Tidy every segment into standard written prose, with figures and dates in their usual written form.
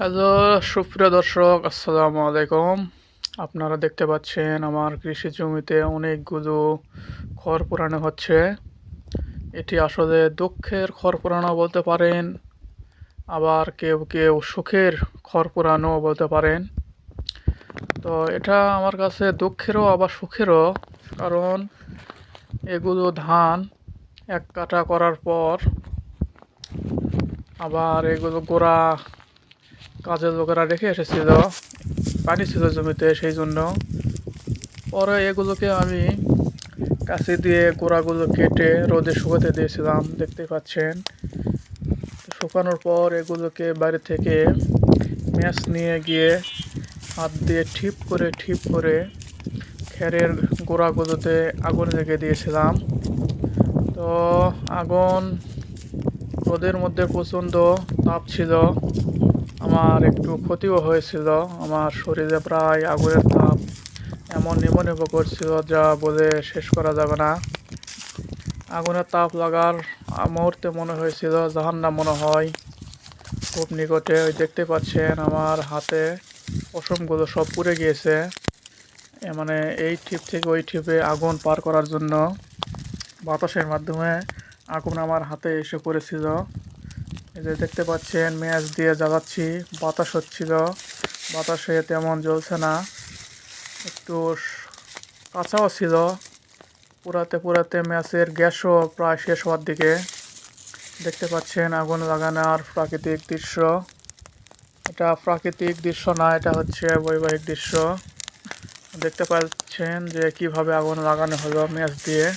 Hello সুপ্রিয় দর্শক, আসসালামু আলাইকুম। আপনারা দেখতে পাচ্ছেন আমার কৃষি জমিতে অনেকগুলো খড় পোড়ানো হচ্ছে। এটি আসলে দুঃখের খড় পোড়ানো বলতে পারেন, আবার কেউ কেউ সুখের খড় পোড়ানো বলতে পারেন। তো এটা আমার কাছে দুঃখেরও আবার সুখেরও, কারণ এগুলো ধান এক কাটা করার পর আবার এগুলো গোড়া কাজের লোকেরা রেখে এসেছিল, পানি ছিল জমিতে, সেই জন্য পরে এগুলোকে আমি কাঁচি দিয়ে গোড়াগুলো কেটে রোদে শুকাতে দিয়েছিলাম, দেখতে পাচ্ছেন। তো শুকানোর পর এগুলোকে বাড়ি থেকে ম্যাচ নিয়ে গিয়ে হাত দিয়ে ঠিক করে খেরের গোড়াগুলোতে আগুন লেগে দিয়েছিলাম। তো আগুন, রোদের মধ্যে প্রচণ্ড তাপ ছিল, আমার একটু ক্ষতিও হয়েছিল। আমার শরীরে প্রায় আগুনের তাপ এমন নিমো করছিল যা বলে শেষ করা যাবে না। আগুনের তাপ লাগার মুহূর্তে মনে হয়েছিল জাহান্নাম মনে হয় খুব নিকটে। ওই দেখতে পাচ্ছেন আমার হাতে পশমগুলো সব পুড়ে গিয়েছে। মানে এই ঠিপ থেকে ওই ঠিপে আগুন পার করার জন্য বাতাসের মাধ্যমে আগুন আমার হাতে এসে পড়েছিল। এই যে দেখতে পাচ্ছেন ম্যাচ দিয়ে জ্বালাচ্ছি, বাতাস হচ্ছিল, বাতাসে তেমন জ্বলছে না, একটু কাঁচাও ছিল। পোড়াতে পোড়াতে ম্যাচের গ্যাসও প্রায় শেষ হওয়ার দিকে। দেখতে পাচ্ছেন আগুন লাগানোর প্রাকৃতিক দৃশ্য। এটা প্রাকৃতিক দৃশ্য না, এটা হচ্ছে বৈবাহিক দৃশ্য। দেখতে পাচ্ছেন যে কিভাবে আগুন লাগানো হলো ম্যাচ দিয়ে।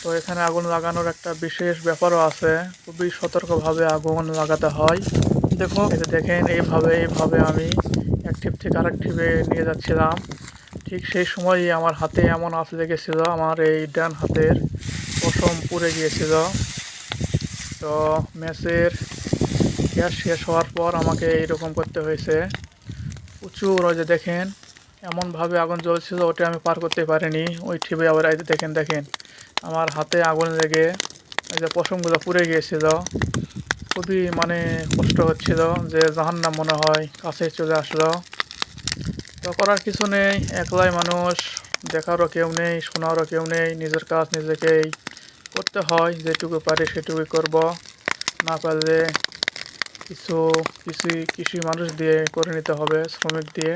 তো এখানে আগুন লাগানোর একটা বিশেষ ব্যাপারও আছে, খুবই সতর্কভাবে আগুন লাগাতে হয়। দেখুন, এই যে দেখেন, এইভাবে আমি এক টিপ থেকে আরেক টিপে নিয়ে যাচ্ছিলাম। ঠিক সেই সময়ই আমার হাতে এমন আঁচ লেগেছিল, আমার এই ডান হাতের পশম পুড়ে গিয়েছিল। তো ম্যাচের গ্যাস শেষ হওয়ার পর আমাকে এইরকম করতে হয়েছে। প্রচুর, ওই যে দেখেন এমনভাবে আগুন জ্বলছিল, ওটা আমি পার করতে পারিনি। ওই ঠিপে আবার এই যে দেখেন আমার হাতে আগুন লেগে এই যে পশমগুলো পুড়ে গিয়েছিল। খুবই কষ্ট হচ্ছিল, যে জাহান্নাম মনে হয় কাছে চলে আসলো। তো করার কিছু নেই, একলাই মানুষ, দেখারও কেউ নেই, শোনারও কেউ নেই, নিজের কাজ নিজেকেই করতে হয়। যেটুকু পারি সেটুকুই করব, না পারলে কিছু কৃষি মানুষ দিয়ে করে নিতে হবে, শ্রমিক দিয়ে।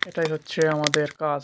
এটাই হচ্ছে আমাদের কাজ।